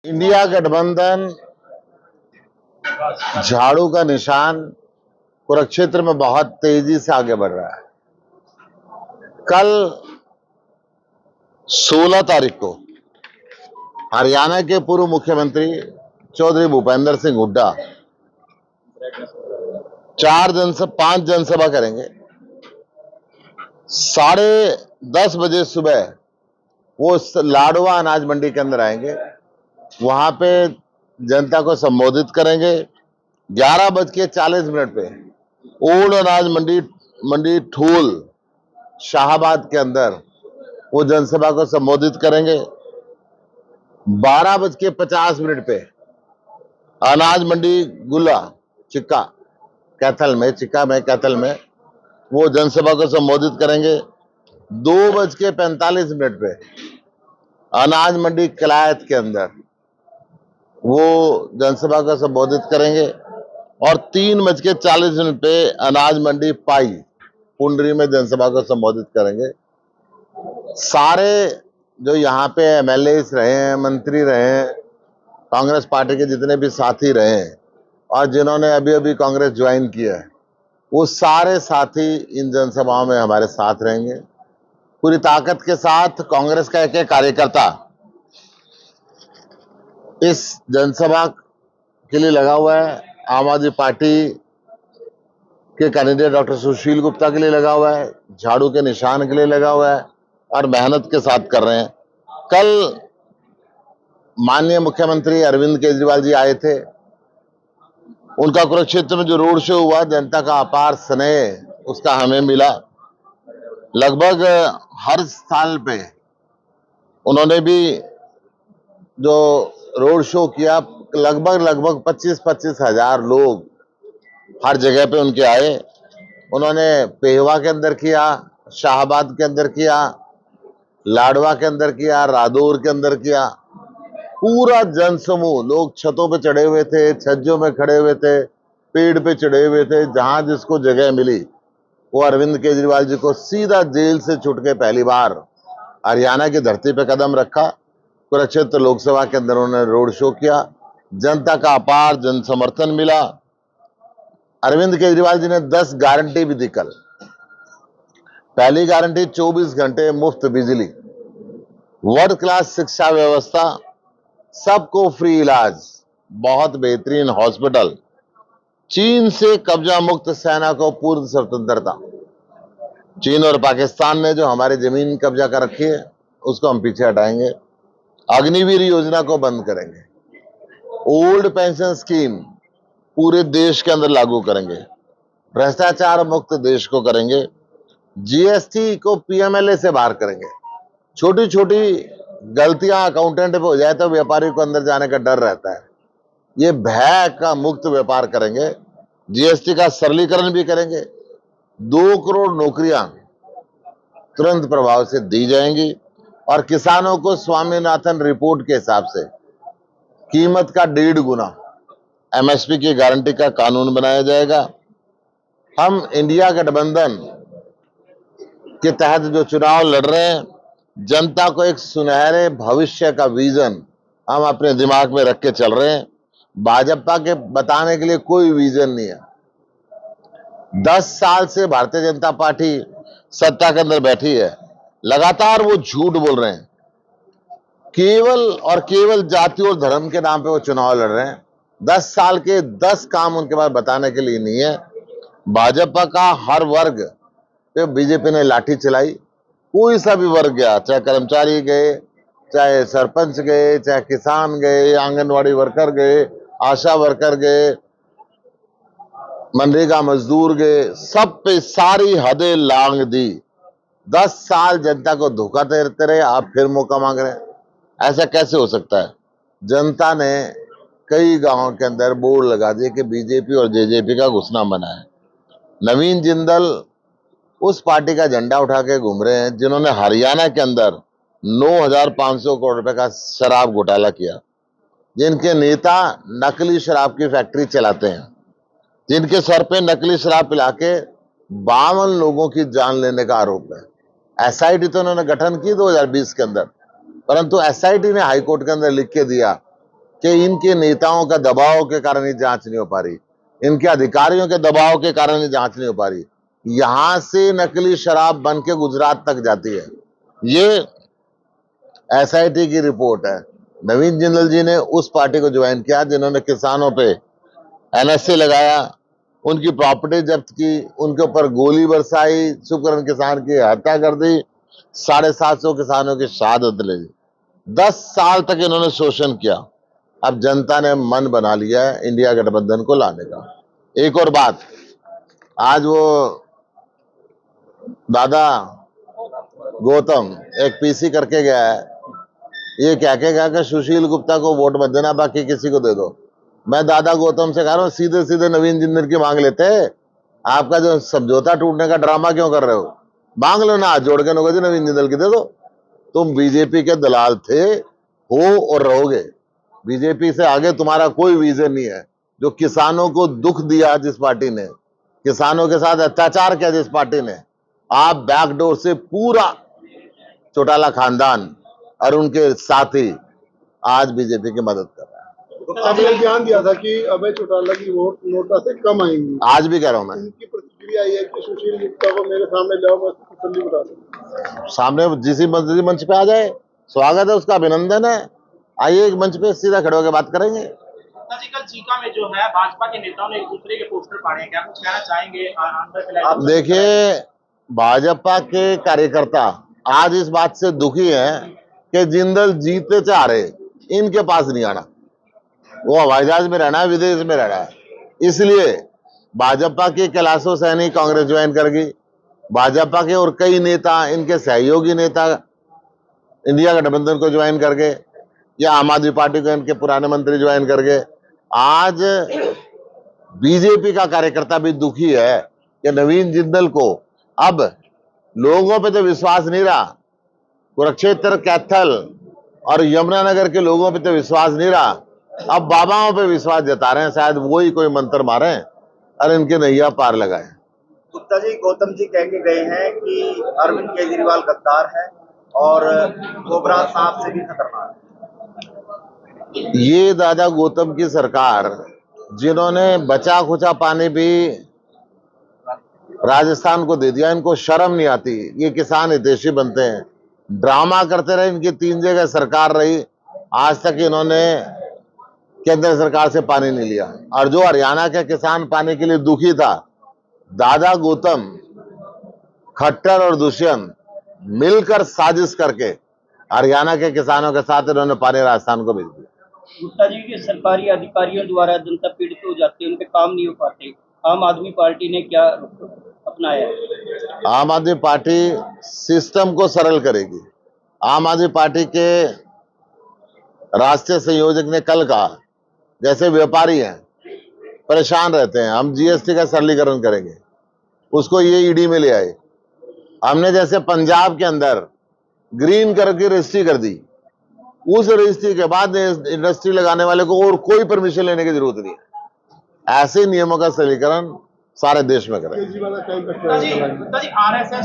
India गठबंधन झाड़ू का निशान कुरुक्षेत्र में बहुत तेजी से आगे बढ़ रहा है। कल 16 तारीख को हरियाणा के पूर्व मुख्यमंत्री चौधरी भूपेंद्र सिंह हुड्डा 5 जनसभा करेंगे। 10:30 बजे सुबह वो लाडवा अनाज मंडी के अंदर आएंगे, वहां पे जनता को संबोधित करेंगे। 11:40 पे ओल्ड अनाज मंडी ठूल शाहबाद के अंदर वो जनसभा को संबोधित करेंगे। 12:50 पे अनाज मंडी गुला चिक्का कैथल में वो जनसभा को संबोधित करेंगे। 2:45 पे अनाज मंडी किलायत के अंदर वो जनसभा को संबोधित करेंगे और 3:40 पे अनाज मंडी पाई पुंडरी में जनसभा को संबोधित करेंगे। सारे जो यहाँ पे एमएलए रहे हैं, मंत्री रहे हैं, कांग्रेस पार्टी के जितने भी साथी रहे हैं और जिन्होंने अभी अभी कांग्रेस ज्वाइन किया है, वो सारे साथी इन जनसभाओं में हमारे साथ रहेंगे। पूरी ताकत के साथ कांग्रेस का एक कार्यकर्ता इस जनसभा के लिए लगा हुआ है। आम आदमी पार्टी के कैंडिडेट डॉक्टर सुशील गुप्ता के लिए लगा हुआ है, झाड़ू के निशान के लिए लगा हुआ है और मेहनत के साथ कर रहे हैं। कल माननीय मुख्यमंत्री अरविंद केजरीवाल जी आए थे। उनका कुरुक्षेत्र में जो रोड शो हुआ, जनता का अपार स्नेह उसका हमें मिला। लगभग हर साल पे उन्होंने भी जो रोड शो किया, लगभग 25 हजार लोग हर जगह पे उनके आए। उन्होंने पेहवा के अंदर किया, शाहबाद के अंदर किया, लाडवा के अंदर किया, रादौर के अंदर किया। पूरा जनसमूह, लोग छतों पे चढ़े हुए थे, छज्जों में खड़े हुए थे, पेड़ पे चढ़े हुए थे। जहां जिसको जगह मिली वो अरविंद केजरीवाल जी को सीधा जेल से छूट के पहली बार हरियाणा की धरती पे कदम रखा। कुरुक्षेत्र लोकसभा के अंदर उन्होंने रोड शो किया। जनता का अपार जन समर्थन मिला। अरविंद केजरीवाल जी ने 10 गारंटी भी दी कल। पहली गारंटी 24 घंटे मुफ्त बिजली, वर्ल्ड क्लास शिक्षा व्यवस्था, सबको फ्री इलाज, बहुत बेहतरीन हॉस्पिटल, चीन से कब्जा मुक्त सेना को पूर्ण स्वतंत्रता। चीन और पाकिस्तान ने जो हमारी जमीन कब्जा कर रखी है उसको हम पीछे हटाएंगे। अग्निवीर योजना को बंद करेंगे। ओल्ड पेंशन स्कीम पूरे देश के अंदर लागू करेंगे। भ्रष्टाचार मुक्त देश को करेंगे। जीएसटी को पीएमएलए से बाहर करेंगे। छोटी छोटी गलतियां अकाउंटेंट पे हो जाए तो व्यापारी को अंदर जाने का डर रहता है। ये भय का मुक्त व्यापार करेंगे। जीएसटी का सरलीकरण भी करेंगे। 2 करोड़ नौकरियां तुरंत प्रभाव से दी जाएंगी और किसानों को स्वामीनाथन रिपोर्ट के हिसाब से कीमत का 1.5 गुना एमएसपी की गारंटी का कानून बनाया जाएगा। हम इंडिया गठबंधन के तहत जो चुनाव लड़ रहे हैं, जनता को एक सुनहरे भविष्य का विजन हम अपने दिमाग में रख के चल रहे हैं। भाजपा के बताने के लिए कोई विजन नहीं है। 10 साल से भारतीय जनता पार्टी सत्ता के अंदर बैठी है, लगातार वो झूठ बोल रहे हैं। केवल और केवल जाति और धर्म के नाम पे वो चुनाव लड़ रहे हैं। 10 साल के 10 काम उनके पास बताने के लिए नहीं है। भाजपा का हर वर्ग पे बीजेपी ने लाठी चलाई। कोई सा भी वर्ग गया, चाहे कर्मचारी गए, चाहे सरपंच गए, चाहे किसान गए, आंगनवाड़ी वर्कर गए, आशा वर्कर गए, मनरेगा मजदूर गए, सब पे सारी हदें लांग दी। 10 साल जनता को धोखा देते रहे, आप फिर मौका मांग रहे हैं। ऐसा कैसे हो सकता है? जनता ने कई गांवों के अंदर बोर्ड लगा दिए कि बीजेपी और जेजेपी का घुसना मना है। नवीन जिंदल उस पार्टी का झंडा उठा के घूम रहे हैं जिन्होंने हरियाणा के अंदर 9,500 करोड़ रुपए का शराब घोटाला किया, जिनके नेता नकली शराब की फैक्ट्री चलाते हैं, जिनके सर पे नकली शराब पिला के 52 लोगों की जान लेने का आरोप है। एसआईटी तो उन्होंने गठन की 2020 के अंदर, परंतु एसआईटी ने हाईकोर्ट के अंदर लिख के दिया कि इनके नेताओं का दबाव के कारण ये जांच नहीं हो पा रही, इनके अधिकारियों के दबाव के कारण ये जांच नहीं हो पा रही। यहां से नकली शराब बन के गुजरात तक जाती है। ये एसआईटी की रिपोर्ट है। नवीन जिंदल जी ने उस पार्टी को ज्वाइन किया जिन्होंने किसानों पे एनएसए लगाया, उनकी प्रॉपर्टी जब्त की, उनके ऊपर गोली बरसाई, सुकरण किसान की हत्या कर दी, 750 किसानों की शहादत ले ली। 10 साल तक इन्होंने शोषण किया। अब जनता ने मन बना लिया है इंडिया गठबंधन को लाने का। एक और बात, आज वो दादा गौतम एक पीसी करके गया है, ये क्या कहेगा कि सुशील गुप्ता को वोट मत देना, बाकी किसी को दे दो। मैं दादा गौतम से कह रहा हूं, सीधे सीधे नवीन जिंदल की मांग लेते। आपका जो समझौता टूटने का ड्रामा क्यों कर रहे हो? मांग लो ना, हाथ जोड़ के नोगे जी नवीन जिंदल की दे दो। तुम बीजेपी के दलाल थे, हो और रहोगे। बीजेपी से आगे तुम्हारा कोई विजन नहीं है। जो किसानों को दुख दिया जिस पार्टी ने, किसानों के साथ अत्याचार किया जिस पार्टी ने, आप बैकडोर से पूरा चौटाला खानदान और उनके साथी आज बीजेपी की मदद कर रहा है। आपने ध्यान दिया था कि अभय चौटाला की वोट नोटा से कम आएंगी, आज भी कह रहा हूं मैं। उनकी प्रतिक्रिया ये है कि सुशील गुप्ता को मेरे सामने लाओ, मैं तसल्ली बता दूं। सामने जिस मंच पे आ जाए, स्वागत है उसका, अभिनंदन है। आइए एक मंच पे सीधा खड़े होकर बात करेंगे। कल चीका में जो है भाजपा के नेताओं ने एक दूसरे के पोस्टर फाड़े हैं, क्या कुछ कहना चाहेंगे? आप देखिए, भाजपा के कार्यकर्ता आज इस बात से दुखी हैं कि जिंदल जीतते चाह रहे, इनके पास नहीं आना। वो हवाई जहाज में रहना है, विदेश में रहना है। इसलिए भाजपा के कैलाशो सैनी कांग्रेस ज्वाइन करेगी। भाजपा के और कई नेता, इनके सहयोगी नेता इंडिया गठबंधन को ज्वाइन करके, या आम आदमी पार्टी को इनके पुराने मंत्री ज्वाइन करके। आज बीजेपी का कार्यकर्ता भी दुखी है कि नवीन जिंदल को अब लोगों पे तो विश्वास नहीं रहा, कुरुक्षेत्र, कैथल और यमुनानगर के लोगों पे तो विश्वास नहीं रहा, अब बाबाओं पे विश्वास जता रहे हैं। शायद वही कोई मंत्र मारे और इनके नैया पार लगाए। गुप्ता जी, गौतम जी कह के गए हैं कि अरविंद केजरीवाल गद्दार है और गोबराज साहब से भी खतरनाक है। ये दादा गौतम की सरकार, जिन्होंने बचा खुचा पानी भी राजस्थान को दे दिया, इनको शर्म नहीं आती। ये किसान हितैषी बनते हैं, ड्रामा करते रहे। इनकी 3 जगह सरकार रही, आज तक इन्होंने केंद्र सरकार से पानी नहीं लिया। और जो हरियाणा के किसान पानी के लिए दुखी था, दादा गौतम, खट्टर और दुष्यंत मिलकर साजिश करके हरियाणा के किसानों के साथ इन्होंने पानी राजस्थान को भेज दिया। गुप्ता जी के सरकारी अधिकारियों द्वारा जनता पीड़ित हो जाती है, उनके काम नहीं हो पाते। आम आदमी पार्टी ने क्या अपनाया? आम आदमी पार्टी सिस्टम को सरल करेगी। आम आदमी पार्टी के राष्ट्रीय संयोजक ने कल कहा, जैसे व्यापारी हैं, परेशान रहते हैं, हम जीएसटी का सरलीकरण करेंगे, उसको ये ईडी में ले आए। हमने जैसे पंजाब के अंदर ग्रीन करके रजिस्ट्री कर दी, उस रजिस्ट्री के बाद इंडस्ट्री लगाने वाले को और कोई परमिशन लेने की जरूरत नहीं है। ऐसे नियमों का सरलीकरण सारे देश में करें।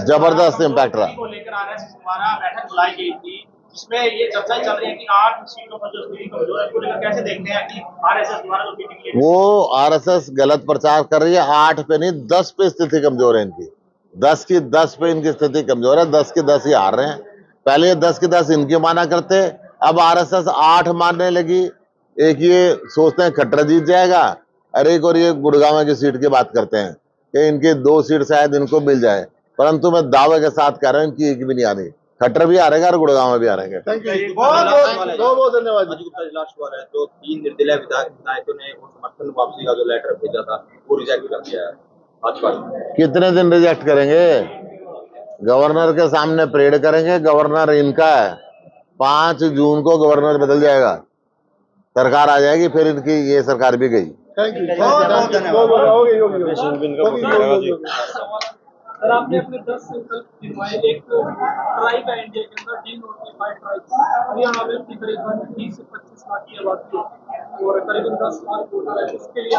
जबरदस्त इम्पैक्ट रहा। बैठक बुलाई गई थी, जिसमें ये चर्चा चल रही है कि 8 सीटों पर जो स्थिति कमजोर है, उसको लेकर कैसे देखते हैं कि आरएसएस द्वारा जो मीटिंग, वो आरएसएस गलत प्रचार कर रही है। 8 पे नहीं, 10 पे स्थिति कमजोर है इनकी। 10 की 10 पे इनकी स्थिति कमजोर है। 10 के 10 ही हार रहे हैं। पहले 10 के 10 इनकी माना करते, अब आरएसएस 8 मानने लगी। एक ये सोचते हैं खट्टर जीत जाएगा, और एक और ये गुड़गांव की सीट की बात करते हैं कि इनकी 2 सीट शायद इनको मिल जाए, परंतु मैं दावे के साथ कह रहा हूं इनकी एक भी नहीं आनी। खट्टर भी हारेगा और गुड़गांव में भी हारेंगे। थैंक यू, बहुत धन्यवाद। लास्ट सवाल है, जो 3 निर्दलीय विधायकों ने वो समर्थन वापसी का जो लेटर भेजा था वो रिजेक्ट कर दिया है आज पर। कितने दिन रिजेक्ट करेंगे? गवर्नर के सामने परेड करेंगे। गवर्नर इनका है, 5 जून को गवर्नर बदल जाएगा, सरकार आ जाएगी, फिर इनकी ये सरकार भी गई। थैंक यू, सर, आपने अपने 10 संकल्प गिनवाए, एक ट्राई का इंडिया के अंदर डीनोटिफाइड ट्राइब्स, हरियाणा में की करीबन 20 से 25 लाख की आबादी है और करीबन 10 लाख वोटर है। उसके लिए